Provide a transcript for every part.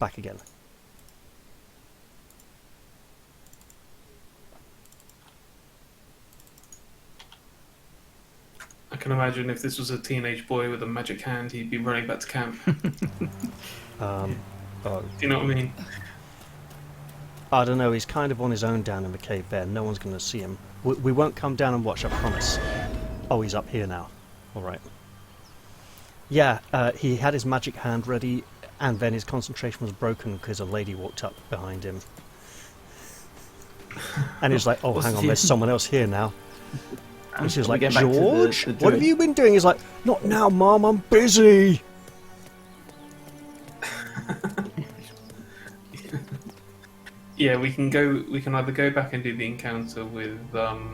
Back again. I can imagine if this was a teenage boy with a magic hand, he'd be running back to camp. Oh, Do you know what I mean? I don't know, he's kind of on his own down in the cave there. No one's going to see him. We won't come down and watch, I promise. Oh, he's up here now. Alright. Yeah, he had his magic hand ready, and then his concentration was broken because a lady walked up behind him. And he was like, oh, hang on, there's someone else here now. And she was like, George, what have you been doing? He's like, not now, Mum, I'm busy. Yeah, we can go. We can either go back and do the encounter with the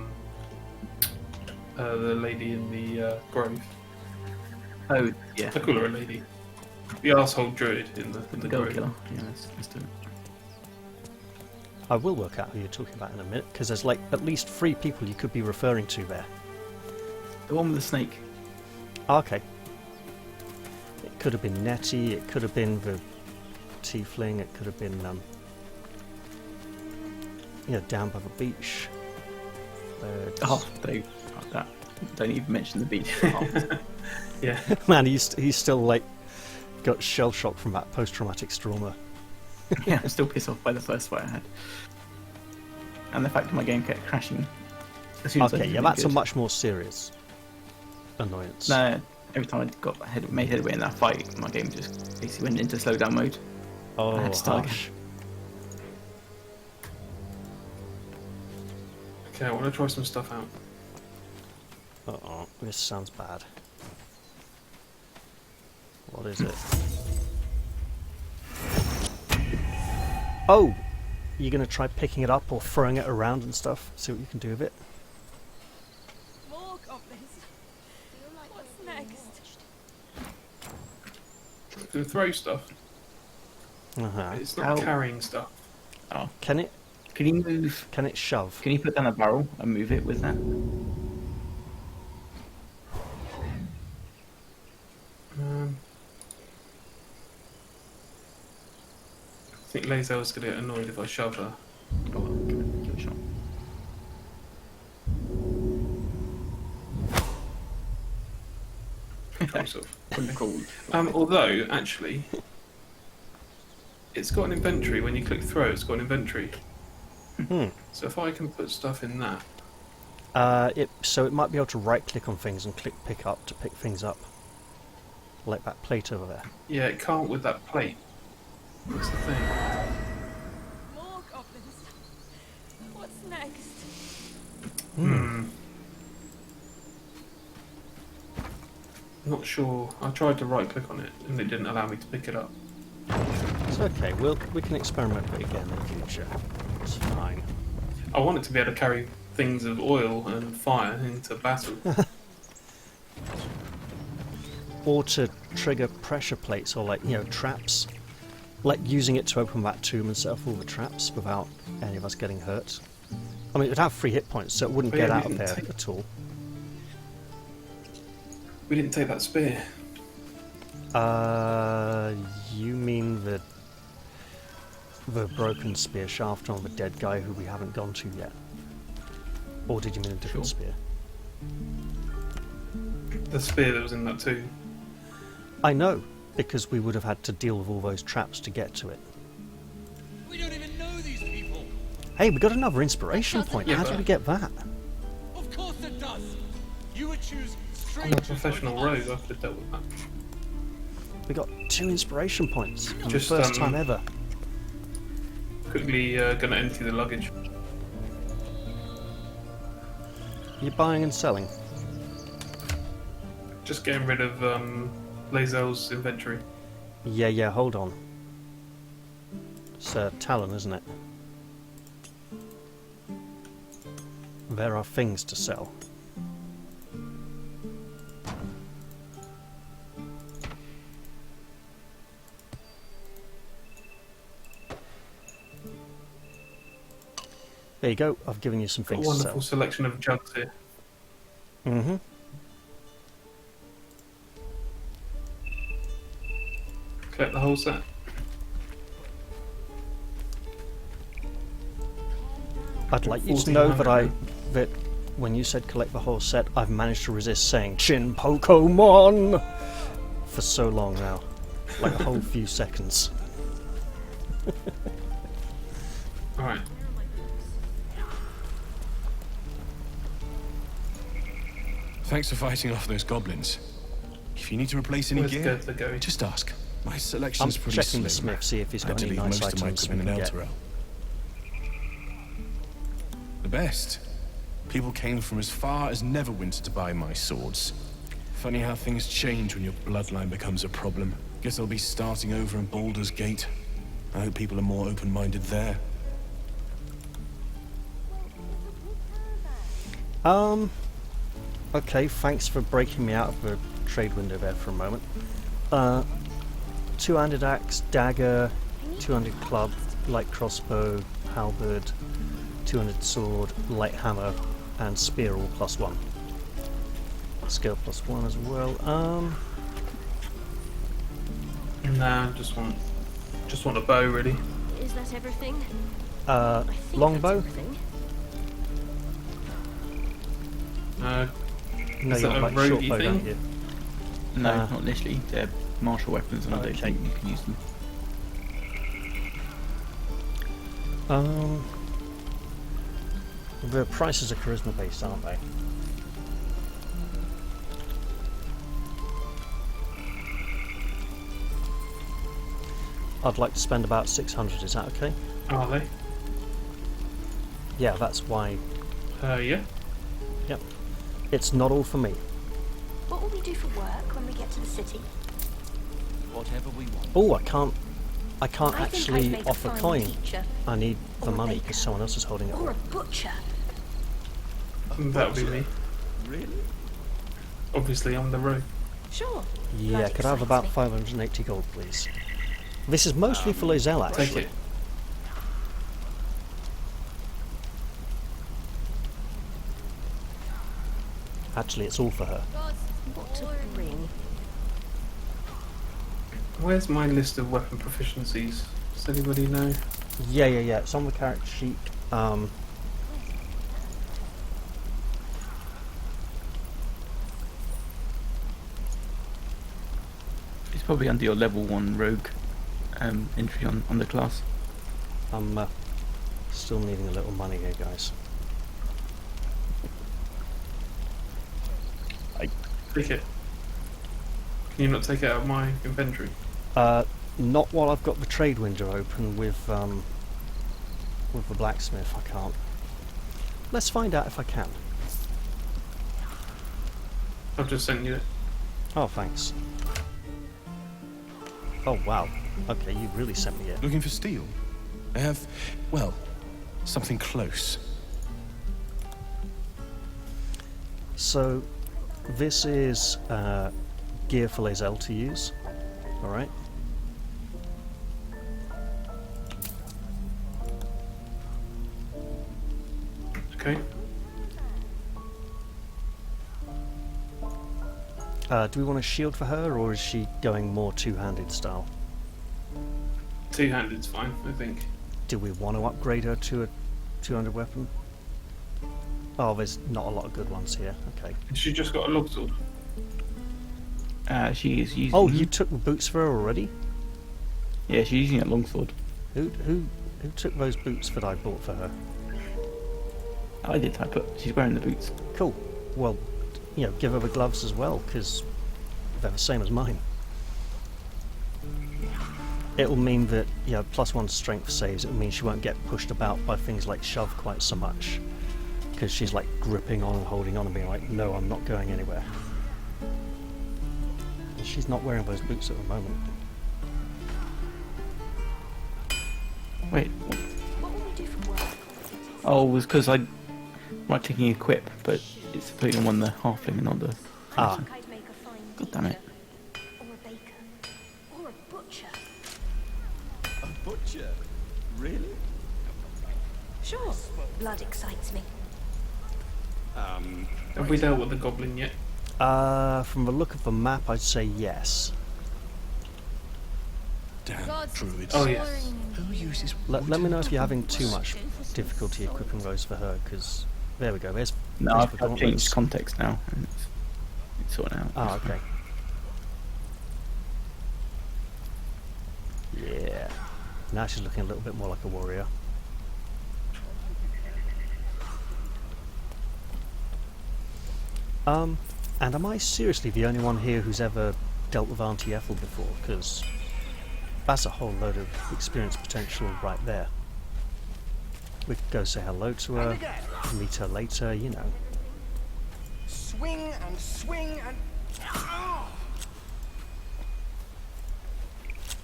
lady in the grove. Oh, yeah. I call her a lady. The arsehole druid in the The gold grove. killer. Yeah, let's do it. I will work out who you're talking about in a minute, because there's like at least 3 people you could be referring to there. The one with the snake. Okay. It could have been Nettie, it could have been the tiefling, it could have been, down by the beach. Don't even mention the beach. Yeah. Man, he's still like got shell shock from that post-traumatic trauma. Yeah, I'm still pissed off by the first fight I had. And the fact that my game kept crashing. As soon as I Okay, did yeah, really that's a good. much more serious annoyance. No, every time I made headway in that fight, my game just basically went into slowdown mode. Oh, I had to start harsh. Okay, I want to try some stuff out. Uh-oh, this sounds bad. What is it? Oh! You're going to try picking it up or throwing it around and stuff? See what you can do with it? More goblins. What's next? To throw stuff. Uh-huh. It's not Ow. carrying stuff. Oh, Can it can you move? Can it shove? Can you put down a barrel and move it with that? I think Lazel's going to get annoyed if I shove her. Oh, well, give it a shot. Sort of. Cool. Although, actually, it's got an inventory. When you click throw, it's got an inventory. Hmm. So if I can put stuff in that, So it might be able to right-click on things and click pick up to pick things up. Like that plate over there. yeah, it can't with that plate. What's the thing? More goblins. What's next? Not sure. I tried to right click on it and it didn't allow me to pick it up. It's okay, we can experiment with it again in the future. It's fine. I wanted to be able to carry things of oil and fire into battle. Or to trigger pressure plates or like, traps. Like using it to open that tomb and set off all the traps without any of us getting hurt. I mean, it would have 3 hit points, so it wouldn't Oh, yeah, get we out of can there take- at all. We didn't take that spear. You mean the broken spear shaft on the dead guy who we haven't gone to yet? Or did you mean a different Sure. spear? The spear that was in that tomb. I know, because we would have had to deal with all those traps to get to it. We don't even know these people. Hey, we got another inspiration Doesn't point. Yeah, How did but- we get that? Of course it does. You would choose I'm a strangers. professional over rogue. us. I could have dealt with that. We got 2 inspiration points. For Just, the first time ever. Quickly gonna empty the luggage. You're buying and selling. Just getting rid of Lazel's inventory. Yeah, hold on. It's Talon, isn't it? There are things to sell. There you go, I've given you some Got a things to wonderful sell. selection of jugs here. Mm-hmm. Collect the whole set. I'd like you to know that when you said collect the whole set, I've managed to resist saying Chin Pokemon for so long now. Like a whole few seconds. Alright. Thanks for fighting off those goblins. If you need to replace any Where's gear, Gurtha going? just ask. My I'm selection's pretty checking slim. the smith, see if he's I had got to any leave nice most of my items we equipment can in get. Elturel. The best. People came from as far as Neverwinter to buy my swords. Funny how things change when your bloodline becomes a problem. Guess I'll be starting over in Baldur's Gate. I hope people are more open-minded there. Okay, thanks for breaking me out of the trade window there for a moment. Two-handed axe, dagger, two-handed club, light crossbow, halberd, two-handed sword, light hammer, and spear all +1. Skill +1 as well. Nah, just want a bow really. Is that everything? I think longbow? that's everything. No, Is you that got a like short roguey bow, don't thing? you? No, not initially. They're martial weapons, and I don't Okay. think you can use them. The prices are charisma based, aren't they? I'd like to spend about 600, is that okay? Are they? Yeah, that's why. Yeah. Yep. It's not all for me. What will we do for work when we get to the city? Whatever we want. Oh, I can't I think I'd actually make a offer fine coin. teacher. I need the Or a money baker. because someone else is holding it. Or a all. butcher. That would be me. Really? Obviously, I'm the rogue. Sure. Yeah, That could I have excites about me. 580 gold, please? This is mostly for Lozelle, actually. Take it. Actually, it's all for her. What to bring? Where's my list of weapon proficiencies? Does anybody know? Yeah. It's on the character sheet. It's probably under your level 1 rogue entry on the class. I'm still needing a little money here, guys. Take it. Can you not take it out of my inventory? Not while I've got the trade window open with the blacksmith. I can't. Let's find out if I can. I've just sent you it. Oh, thanks. Oh, wow. Okay, you really sent me it. Looking for steel? I have, well, something close. So, this is gear for Lozelle to use. Alright. Okay. Do we want a shield for her, or is she going more two-handed style? Two-handed's fine, I think. Do we want to upgrade her to a two-handed weapon? Oh, there's not a lot of good ones here. Okay. She just got a longsword. She is using. Oh, you took the boots for her already? Yeah, she's using a longsword. Who took those boots that I bought for her? I did. She's wearing the boots. Cool. Well, give her the gloves as well, because they're the same as mine. It'll mean that, +1 strength saves. It'll mean she won't get pushed about by things like shove quite so much, because she's like gripping on and holding on and being like, no, I'm not going anywhere. And she's not wearing those boots at the moment. Wait. What will we do for work? Oh, it was because I right-clicking equip, but it's putting them on the halfling and not the. Ah. I'd make a fine God damn it. teacher. Or a baker. Or a butcher. A butcher? Really? Sure. Blood excites me. Have we dealt with the goblin yet? From the look of the map, I'd say yes. Damn druids. Oh, yes. Who uses Let me know if you're having too much difficulty equipping those for her, because there we go. There's No, there's I've the changed gauntlets. context now. And it's sorted out. Oh, okay. Yeah. Now she's looking a little bit more like a warrior. And am I seriously the only one here who's ever dealt with Auntie Ethel before? Because that's a whole load of experience potential right there. We could go say hello to her, meet her later, you know. Swing and swing and...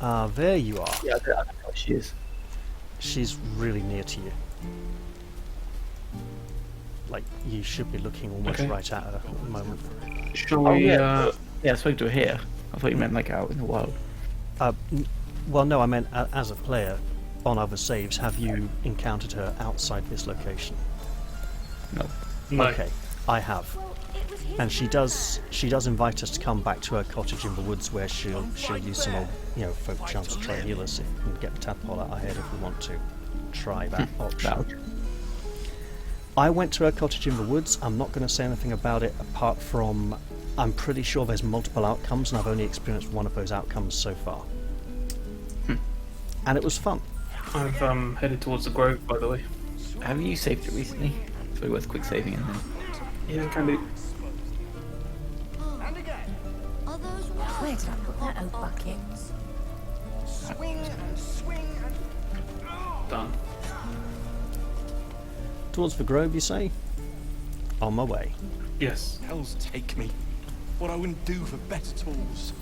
Ah, there you are. Yeah, I don't know what she is. She's really near to you. Like, you should be looking almost Okay. right at her at the moment. Shall Oh we? yeah, yeah. I spoke to her here. I thought you meant like out in the wild. Well, no, I meant as a player on other saves, have you encountered her outside this location? No. No. Okay, I have. Well, it was his And she does invite us to come back to her cottage in the woods where she'll use some old, folk charms to try and heal us if we can get the tadpole out our head if we want to try that option. Loud. I went to her cottage in the woods. I'm not going to say anything about it apart from I'm pretty sure there's multiple outcomes and I've only experienced one of those outcomes so far. And it was fun. I've headed towards the grove, by the way. Have you saved it recently? It's probably worth quick saving and then. Yeah, can do. And again. Where did I put that old bucket? Swing and swing and... Done. Towards the grove, you say? On my way. Yes. Hells take me. What I wouldn't do for better tools.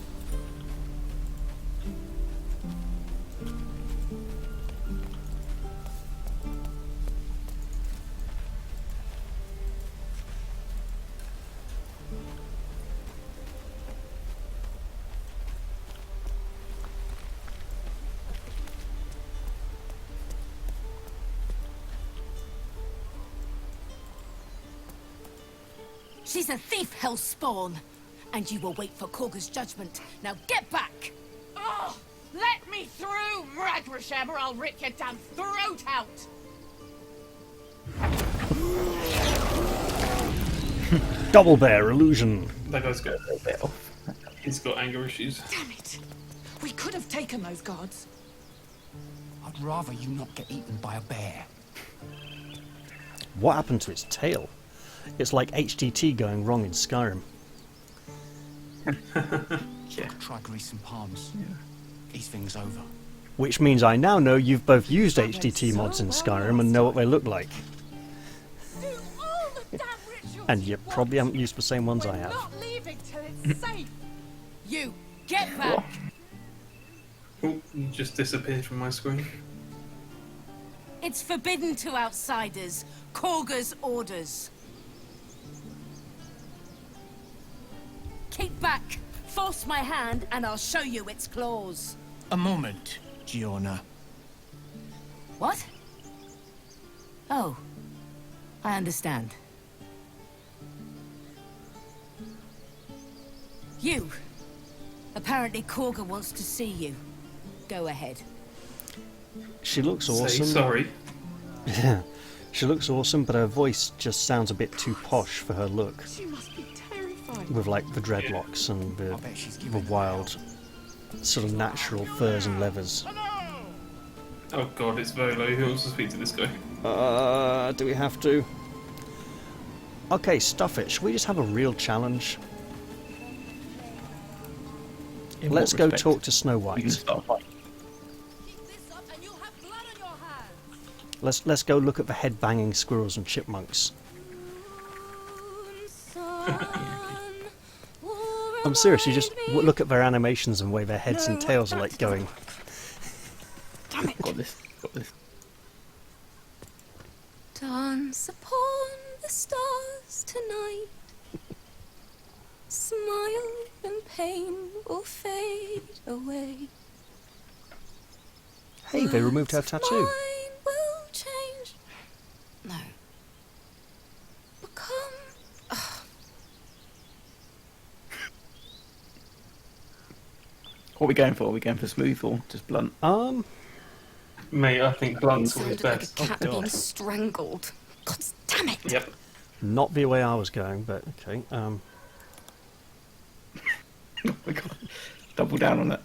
She's a thief, hell spawn. And you will wait for Korga's judgment. Now get back! Oh, let me through, Ragrasham, or I'll rip your damn throat out! Double bear illusion. That guy's got. A bit off. He's got anger issues. Damn it! We could have taken those guards. I'd rather you not get eaten by a bear. What happened to its tail? It's like HDT going wrong in Skyrim. Yeah. Try greasing palms. These things over. Which means I now know you've both used HDT mods in Skyrim and know what they look like. Do all the damn rituals And you you probably want. haven't used the same ones I We're have. not leaving till it's safe. You, get back! Oh, you just disappeared from my screen. It's forbidden to outsiders. Korga's orders. Keep back. Force my hand and I'll show you its claws. A moment, Giorna. What? Oh, I understand. You. Apparently Korga wants to see you. Go ahead. She looks Say awesome. sorry. She looks awesome, but her voice just sounds a bit too posh for her look. She must be terrified. With like the dreadlocks and I bet she's the giving wild, sort of natural furs and leathers. Oh god, it's very low. Who wants to speak to this guy? Do we have to? Okay, stuff it. Should we just have a real challenge? In Let's what go respect? talk to Snow We can White. start a fight. Keep this up and you'll have blood on your hands. Let's go look at the head banging squirrels and chipmunks. I'm serious. You just look at their animations and the way their heads and tails are like going. Damn it! Got this. Got this. Dance upon the stars tonight. Smile and pain will fade away. Hey, they removed her Hearts of tattoo. mine will change. No. Become. What are we going for? Are we going for smooth or just blunt? Mate, I think blunt's always Sounded like a best. cat God. being strangled. God damn it! Yep. Not the way I was going, but okay. Oh my god. Double down on it.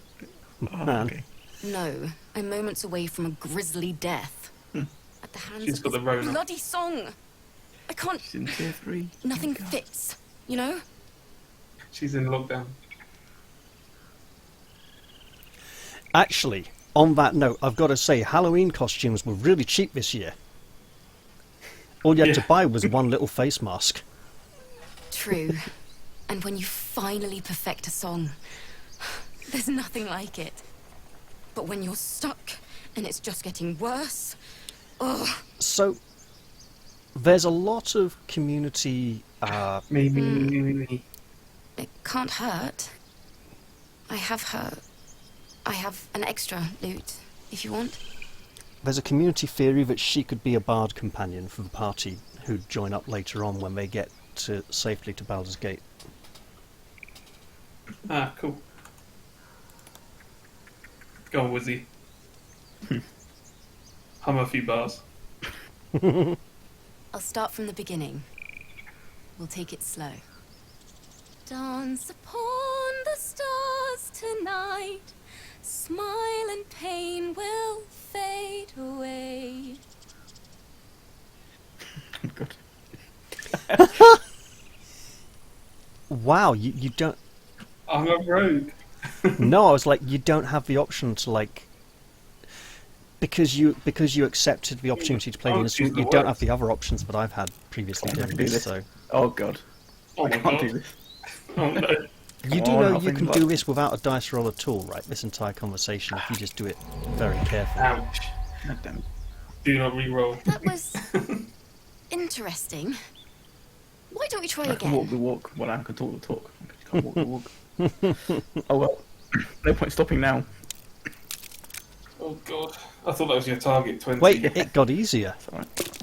Oh, Man. okay. No, I'm moments away from a grisly death. At the hands She's of got the this Rona. bloody song. I can't. She's in tier 3. Nothing Oh my God. fits. You know? She's in lockdown. Actually, on that note, I've got to say, Halloween costumes were really cheap this year. All you had to Yeah. buy was one little face mask. True. And when you finally perfect a song, there's nothing like it. But when you're stuck and it's just getting worse, oh, So, there's a lot of community. Me. it can't hurt. I have an extra loot, if you want. There's a community theory that she could be a bard companion for the party who'd join up later on when they get safely to Baldur's Gate. Ah, cool. Go on, Wizzy. Hum a few bars. I'll start from the beginning. We'll take it slow. Dance upon the stars tonight. Smile and pain will fade away. Oh god. Wow, you don't. I'm a rogue. No, I was like, you don't have the option to like. Because you accepted the opportunity to play the Oh, instrument, choose you the don't words. have the other options that I've had previously I doing can do this. this. So Oh god. Oh I my can't do god. this. Oh no. you do on, know I'll you bring can them do up. this without a dice roll at all, right? This entire conversation, if you just do it very carefully. Ouch. God damn it. Do not re-roll. That was interesting. Why don't we try I can walk again? the walk. Well, I can talk the talk. I can't walk the walk. Oh well. No point stopping now. Oh god. I thought that was your target, 20. Wait, it got easier. It's alright.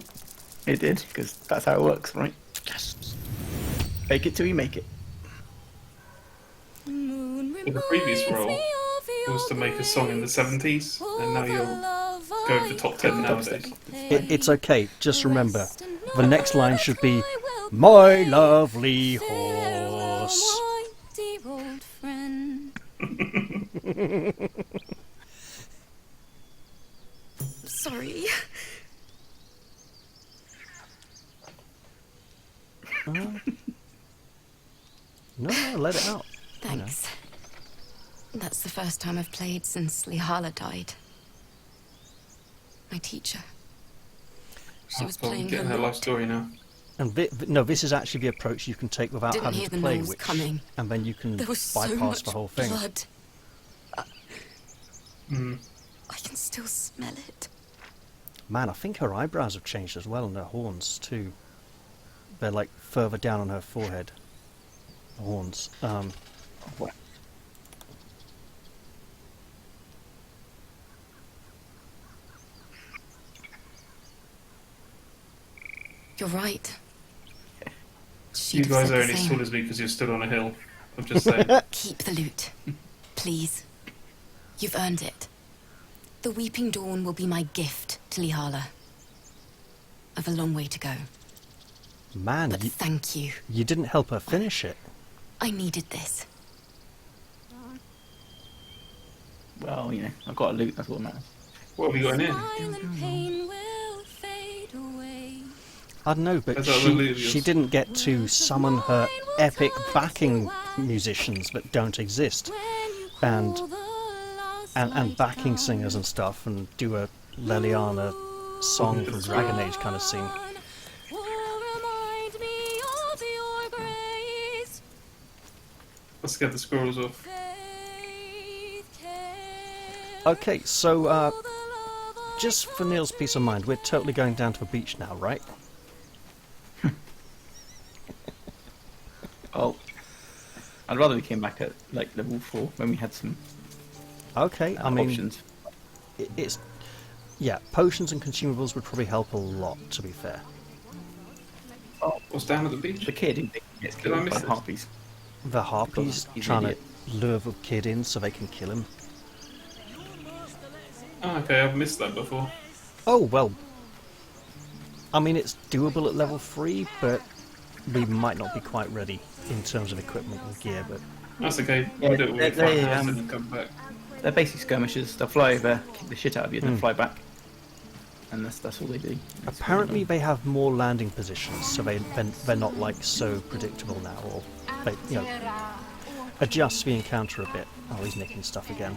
It did, because that's how it works, right? Yes. Fake it till you make it. Moon In the previous reminds roll, me of it was to your make a song in the 70s, and now you're going for top 10 nowadays. It's okay, just remember, the next line should be, "My lovely horse." My dear old friend. Sorry. No, let it out. Thanks. That's the first time I've played since Lihala died. My teacher. She was Probably playing getting her her life lute. story now. And no, this is actually the approach you can take without Didn't having hear to the play, noise which, coming. and then you can There was so bypass much the whole thing. blood. Mm. I can still smell it. Man, I think her eyebrows have changed as well, and her horns too. They're like further down on her forehead. The horns. What? You're right. She'd You have guys said are the only as same. tall as me because you're stood on a hill. I'm just saying. Keep the loot. Please. You've earned it. The Weeping Dawn will be my gift to Lihala. I've a long way to go, Man, but thank you. you didn't help her finish it. I needed this. Well, you know, I've got a loot, that's what matters. What have you got in here? Smile and pain will fade away. I don't know, but That's what the she Luvios. didn't get to summon her epic backing musicians that don't exist, and and backing singers and stuff, and do a Leliana song from Dragon Age kind of scene. Let's get the squirrels off. Okay, so just for Neil's peace of mind, we're totally going down to the beach now, right? Oh. I'd rather we came back at, like, level 4, when we had some Okay, I mean, options. it's yeah, potions and consumables would probably help a lot, to be fair. What's down at the beach? The kid who gets Did I killed miss by this? harpies. The harpies He's an trying to idiot. lure the kid in so they can kill him. Oh, okay, I've missed that before. Oh, well. I mean, it's doable at level 3, but we might not be quite ready in terms of equipment and gear, but... That's okay. Yeah, We'll do it when we they, find Hudson and come back. They're basic skirmishers. They'll fly over, kick the shit out of you, then fly back. And that's all they do. It's Apparently they have more landing positions, so they're not, like, so predictable now, or they, you know, adjust the encounter a bit. Oh, he's nicking stuff again.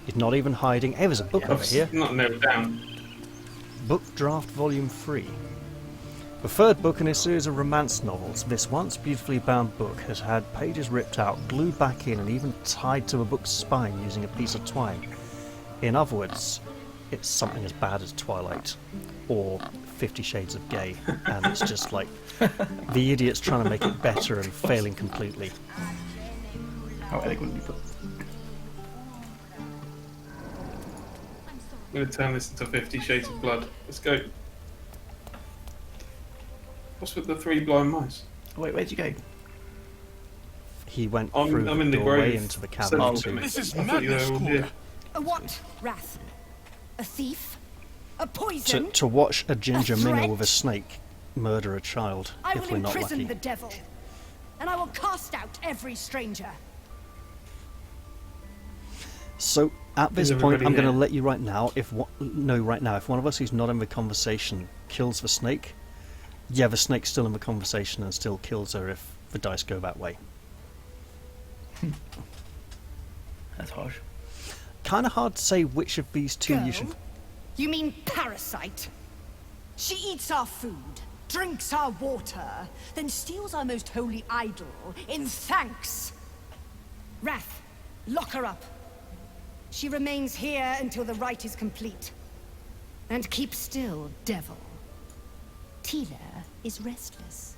He's not even hiding. Hey, there's a book over here. Not narrowed down. Book Draft Volume 3. The third book in a series of romance novels, this once beautifully bound book has had pages ripped out, glued back in, and even tied to the book's spine using a piece of twine. In other words, it's something as bad as Twilight, or 50 Shades of Gay, and it's just like the idiots trying to make it better and failing completely. How elegantly put. I'm going to turn this into 50 Shades of Blood. Let's go. What's with the 3 blind mice? Oh, wait, where'd you go? He went I'm through in the the doorway grave. into the cabin. Oh, to... This is I thought you were madness, all Corga. here. A what, Wrath? A thief? A poison? To watch a ginger minnow threat? with a snake murder a child, I if will we're not imprison lucky. the devil, and I will cast out every stranger. So at this Is point, everybody I'm going to here? let you right now. If one of us who's not in the conversation kills the snake, yeah, the snake's still in the conversation and still kills her if the dice go that way. That's harsh. Kind of hard to say which of these two Girl? you should. You mean parasite? She eats our food, drinks our water, then steals our most holy idol in thanks. Wrath, lock her up. She remains here until the rite is complete. And keep still, devil. Tila is restless.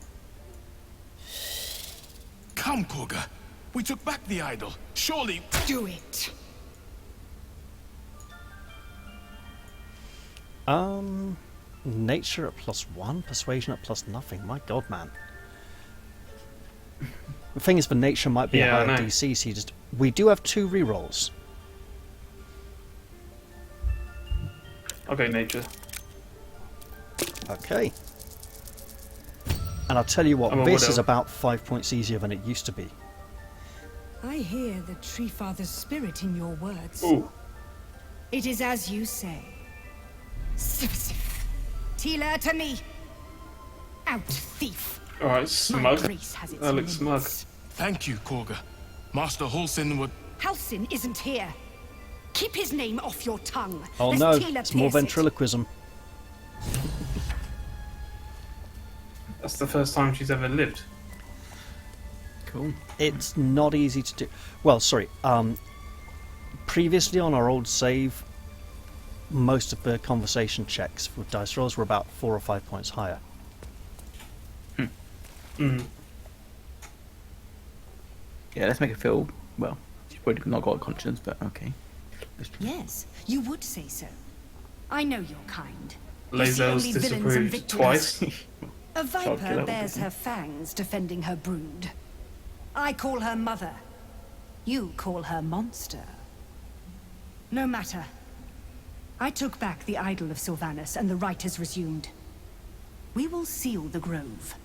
Come, Corga. We took back the idol. Surely... Do it. Nature at +1, persuasion at +0. My God, man. The thing is, the nature might be Yeah, I a higher know. DC, so you just. We do have 2 rerolls. Okay, nature. Okay. And I'll tell you what, I'm a this widow. is about 5 points easier than it used to be. I hear the Tree Father's spirit in your words. Ooh. It is as you say. Sif, sif. Tila to me. Out, thief. Alright, My smug. grace has its That looks smug. limits. Thank you, Corga. Master Halsin would... Halsin isn't here. Keep his name off your tongue. Oh lest no, Tila it's more pierce it. ventriloquism. That's the first time she's ever lived. Cool. It's not easy to do. Well, sorry. Previously on our old save, most of the conversation checks with dice rolls were about 4 or 5 points higher. Mm. Yeah, let's make it feel, well, she's probably not got a conscience, but okay. Let's try. Yes, you would say so. I know your kind. You see Lazel's only villains and disapproved victims. twice. A Child viper killer, bears obviously. her fangs defending her brood. I call her mother. You call her monster. No matter. I took back the idol of Sylvanus and the rite has resumed. We will seal the grove.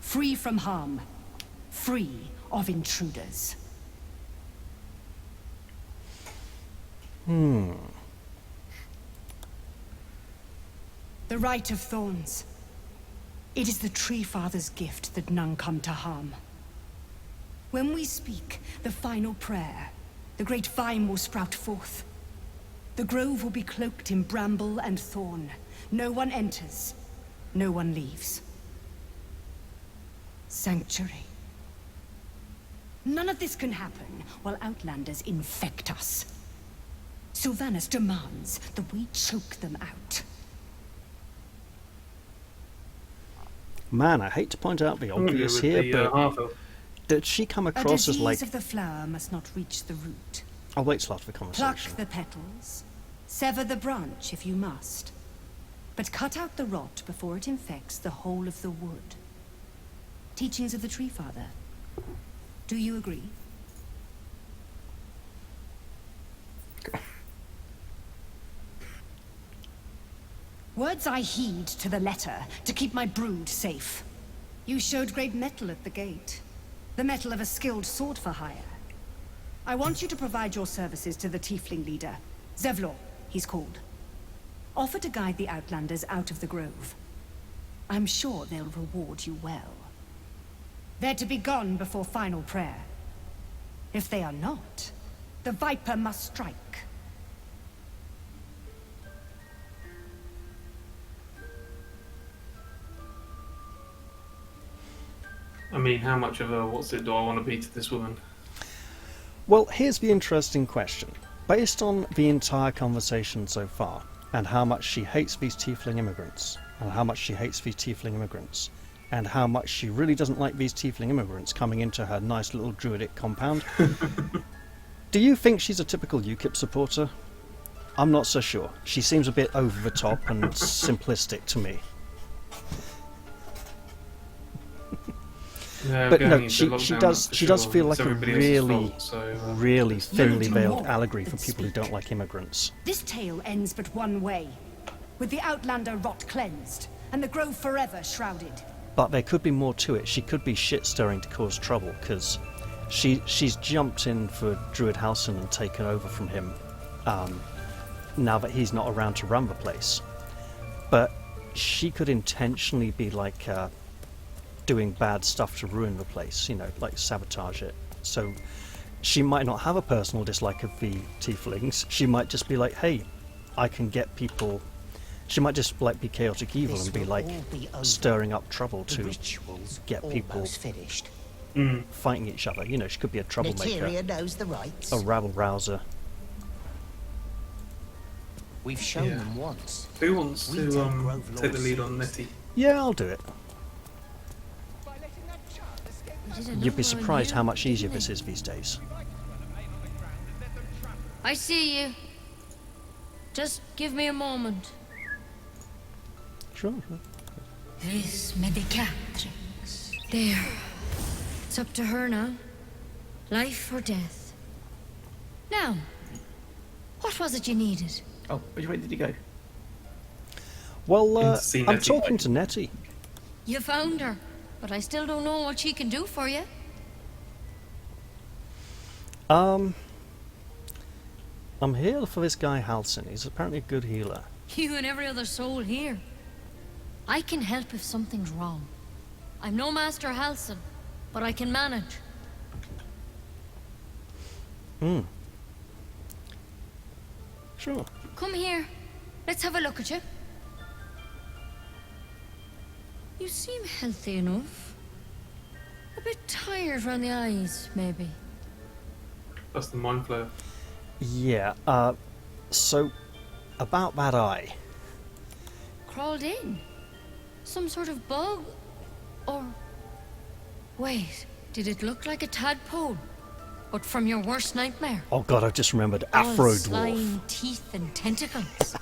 Free from harm. Free of intruders. The Rite of Thorns. It is the Tree Father's gift that none come to harm. When we speak the final prayer, the great vine will sprout forth. The grove will be cloaked in bramble and thorn. No one enters, no one leaves. Sanctuary. None of this can happen while Outlanders infect us. Sylvanus demands that we choke them out. Man, I hate to point out the obvious With here, the, but half-elf. did she come A across as disease like... of the flower must not reach the root. I'll wait till after the Pluck conversation. the petals. Sever the branch if you must. But cut out the rot before it infects the whole of the wood. Teachings of the Tree Father. Do you agree? Words I heed to the letter to keep my brood safe. You showed great mettle at the gate. The mettle of a skilled sword for hire. I want you to provide your services to the tiefling leader. Zevlor, he's called. Offer to guide the outlanders out of the grove. I'm sure they'll reward you well. They're to be gone before final prayer. If they are not, the Viper must strike. I mean, how much of a what's it do I want to be to this woman? Well, here's the interesting question. Based on the entire conversation so far, and how much she hates these tiefling immigrants, and how much she hates these tiefling immigrants, and how much she really doesn't like these tiefling immigrants coming into her nice little druidic compound, do you think she's a typical UKIP supporter? I'm not so sure. She seems a bit over the top and simplistic to me. Yeah, But going no, into she lockdown, does that's she for does sure. feel It's like a everybody else's really, fault, so, really thinly do veiled more allegory for than people who don't speak. like immigrants. This tale ends but one way. With the Outlander rot cleansed, and the grove forever shrouded. But there could be more to it. She could be shit-stirring to cause trouble, because she's jumped in for Druid Halsin and taken over from him, now that he's not around to run the place. But she could intentionally be like doing bad stuff to ruin the place, you know, like sabotage it. So she might not have a personal dislike of the tieflings. She might just be like, hey, I can get people. She might just like be chaotic evil and be like stirring up trouble to get people finished. fighting each other. You know, she could be a troublemaker, Materia knows the rights. a rabble rouser. We've shown Yeah. them once. Who wants We to take Grove take the Lord's lead on Nettie? Yeah, I'll do it. We did a You'd number be on surprised you, how much easier didn't this we? is these days. I see you. Just give me a moment. Sure. Vis medicatrix. There. It's up to her now. Life or death. Now, what was it you needed? Oh, which way did he go? Well, In to see I'm Nettie. talking to Nettie. You found her, but I still don't know what she can do for you. I'm here for this guy Halsin. He's apparently a good healer. You and every other soul here. I can help if something's wrong. I'm no Master Halsin, but I can manage. Sure. Come here. Let's have a look at you. You seem healthy enough. A bit tired around the eyes, maybe. That's the mindflayer. Yeah, so, about that eye. Crawled in? Some sort of bug? Or... Wait, did it look like a tadpole? But from your worst nightmare? Oh god, I've just remembered All Afro Dwarf. slime, teeth and tentacles.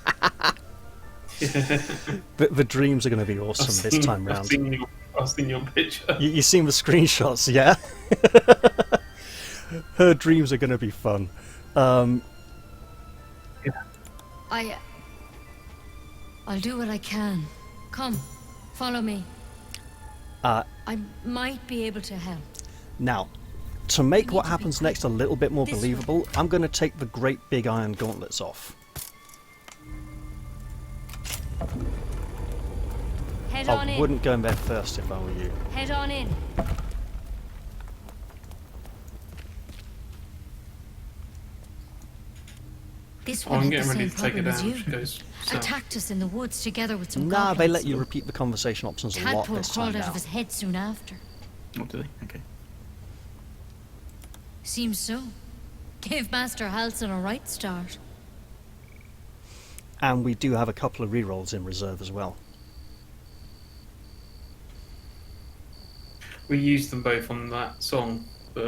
The dreams are going to be awesome this time round. I've seen your picture. You've seen the screenshots, yeah? Her dreams are going to be fun. I'll do what I can. Come, follow me. I might be able to help. Now, to make need what to be happens quick. next a little bit more This way. believable, I'm going to take the great big iron gauntlets off. Head on I in. wouldn't go in there first if I were you. Head on in. This one I'm had getting the ready same to take it problem as down. you. She goes south. Attacked us in the woods together with some Nah, they goblins. let you repeat the conversation options a lot Tadpole this time crawled out now. of his head soon after. What do they? Okay. Seems so. Gave Master Halsin a right start. And we do have a couple of rerolls in reserve as well. We used them both on that song. But,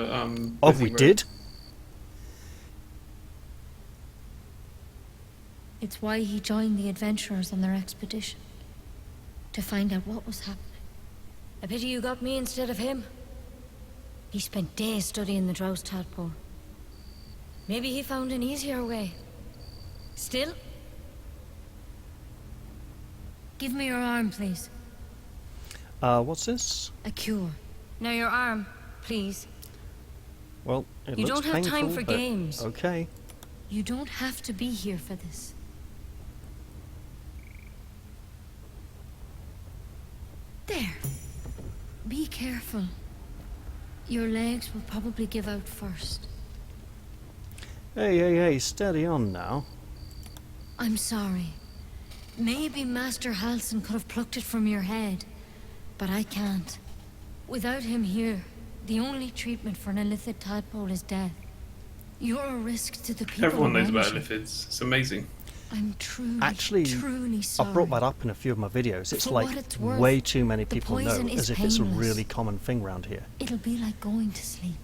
Oh, Lizzie we wrote. did? It's why he joined the adventurers on their expedition. To find out what was happening. A pity you got me instead of him. He spent days studying the Drows tadpole. Maybe he found an easier way. Still, Give me your arm, please. What's this? A cure. Now your arm, please. Well, it You looks don't have time painful, for but games. okay. You don't have to be here for this. There. Be careful. Your legs will probably give out first. Hey, steady on now. I'm sorry. Maybe Master Halsin could have plucked it from your head, but I can't. Without him here, the only treatment for an illithid tadpole is death. You're a risk to the people Everyone knows around about you. illithids. It's amazing. I'm truly, Actually, truly sorry. I brought that up in a few of my videos. It's For like what it's worth, way too many the people know, poison is as if it's a painless. really common thing around here. It'll be like going to sleep.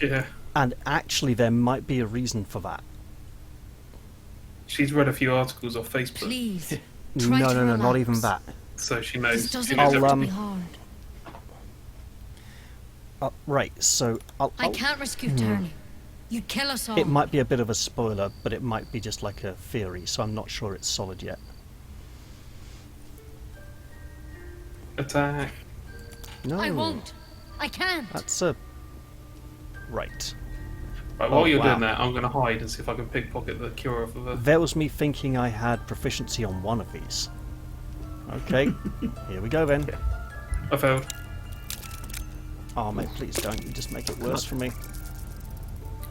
Yeah. And actually, there might be a reason for that. She's read a few articles off Facebook, Please. No, try to not even relax. that. so she This knows. She doesn't knows have to everything. be hard. Right, so I can't risk you turning. You'd kill us all. it might be a bit of a spoiler, but it might be just like a theory, so I'm not sure it's solid yet. Attack. No, I won't. I can't. That's a... Right. Right, while Oh, you're wow. doing that, I'm going to hide and see if I can pickpocket the cure off of her. That was me thinking I had proficiency on one of these. Okay, here we go then. I failed. Oh mate, please don't. You just make it worse for me.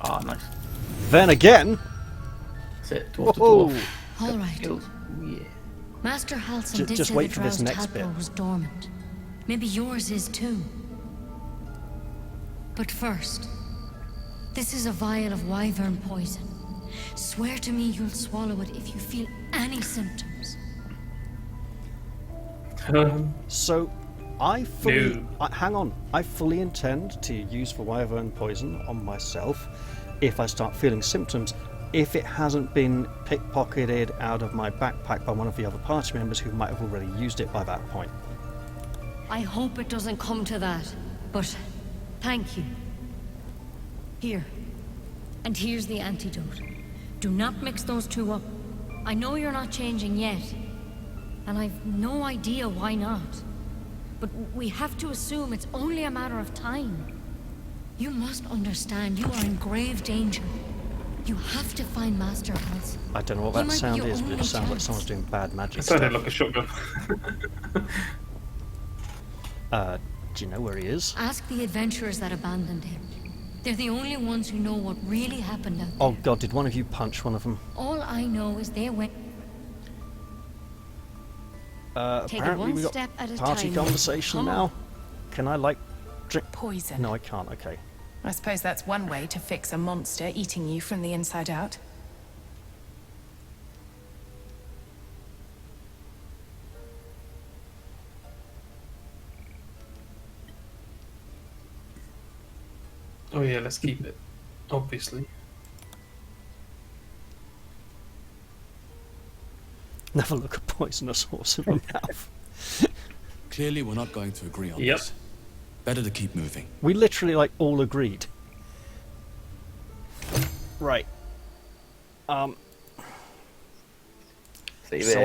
Ah, nice. Then again... That's it. Dwarf to Whoa! dwarf. All right. Skills. Ooh, yeah. Master Halsin did Just say wait the for this drow's next tadpole bit. was dormant. Maybe yours is too. But first, this is a vial of wyvern poison. Swear to me you'll swallow it if you feel any symptoms. So, I fully... No. hang on. I fully intend to use the wyvern poison on myself if I start feeling symptoms, if it hasn't been pickpocketed out of my backpack by one of the other party members who might have already used it by that point. I hope it doesn't come to that, but thank you. Here. And here's the antidote. Do not mix those two up. I know you're not changing yet, and I've no idea why not. But we have to assume it's only a matter of time. You must understand you are in grave danger. You have to find Master Halsin. I don't know what He that might be sound your is, but it only sounds like chance. someone's doing bad magic It sounded stuff. like a shotgun. Do you know where he is? Ask the adventurers that abandoned him. They're the only ones who know what really happened out there. Oh god, did one of you punch one of them? All I know is they went... Take it Apparently one we got step at a party time. conversation Come now. on. Can I, like, drink? Poison. No, I can't, okay. I suppose that's one way to fix a monster eating you from the inside out. Oh yeah, let's keep it. Obviously. Never look a poisonous horse in the mouth. Clearly, we're not going to agree on Yep. this. Better to keep moving. We literally, like, all agreed. Right. So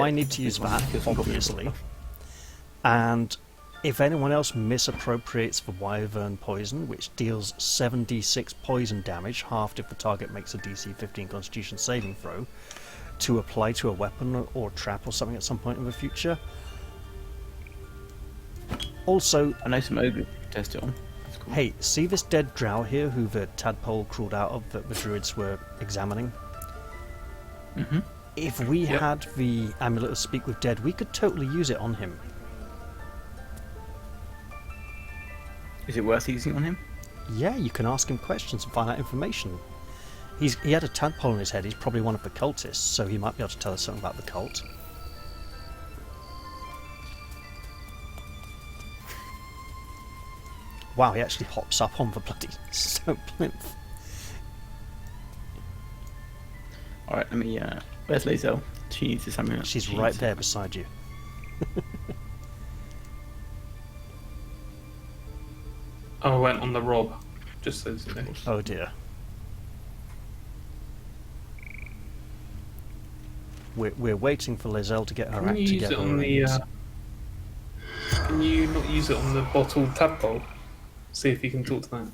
I need to use that, obviously. And if anyone else misappropriates the wyvern poison, which deals 7d6 poison damage, halved if the target makes a DC 15 Constitution saving throw, to apply to a weapon or trap or something at some point in the future. Also, I know some ogres to test it on. That's cool. hey, see this dead drow here who the tadpole crawled out of that the druids were examining? Mm-hmm. If we had the Amulet of Speak with Dead, we could totally use it on him. Is it worth using on him? Yeah, you can ask him questions and find out information. He had a tadpole in his head, he's probably one of the cultists, so he might be able to tell us something about the cult. Wow, he actually hops up on the bloody stone plinth. Alright, let me, where's Lazel? She needs this amulet. She's She right needs there it. beside you. Oh, I went on the rob. Just so you know. Oh dear. We're waiting for Lizelle to get her Can act you use together. it on the Can you not use it on the bottled tadpole? See if you can talk to that.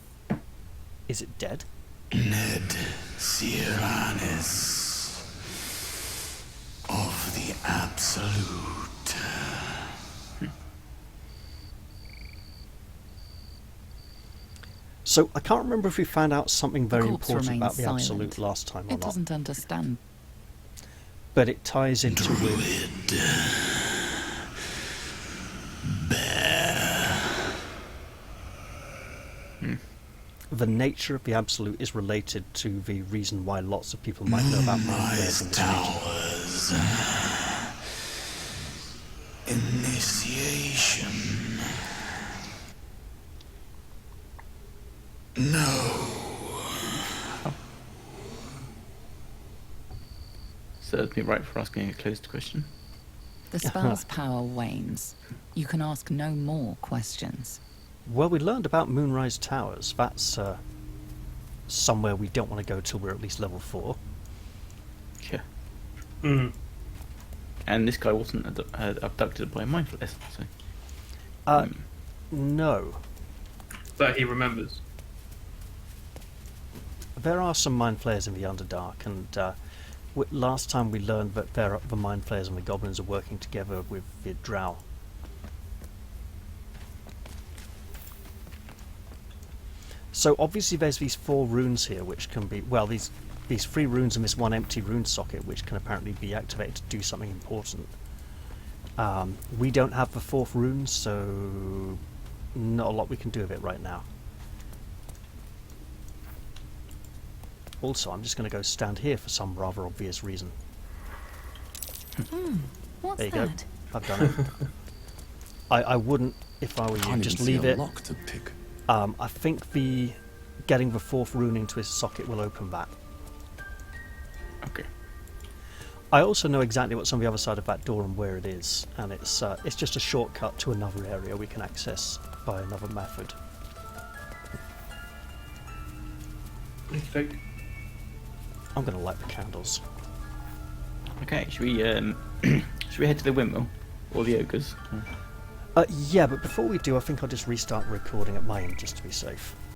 Is it dead? Ned Cyranus of the Absolute. So I can't remember if we found out something very corpse important about the remains Absolute silent. last time or It not. doesn't understand. But it ties into with the nature of the Absolute is related to the reason why lots of people might know about mindflayers in this region. Initiation. No. Serves me right for asking a closed question. The spell's power wanes. You can ask no more questions. Well, we learned about Moonrise Towers. That's somewhere we don't want to go till we're at least level 4. Yeah. Mm. And this guy wasn't abducted by a mindflayer, so... No. That he remembers. There are some mind flayers in the Underdark, and last time we learned that the mind flayers and the goblins are working together with the drow. So obviously there's these 4 runes here which can be, well, these 3 runes and this 1 empty rune socket which can apparently be activated to do something important. We don't have the 4th rune, so not a lot we can do with it right now. Also, I'm just going to go stand here for some rather obvious reason. What's there you that? go. I've done it. I wouldn't, if I were you, just leave it. Lock to pick. I think getting the 4th rune into his socket will open that. Okay. I also know exactly what's on the other side of that door and where it is, and it's just a shortcut to another area we can access by another method. Okay. I'm going to light the candles. Okay, should we head to the windmill? Or the ogres? Yeah, but before we do, I think I'll just restart recording at my end just to be safe.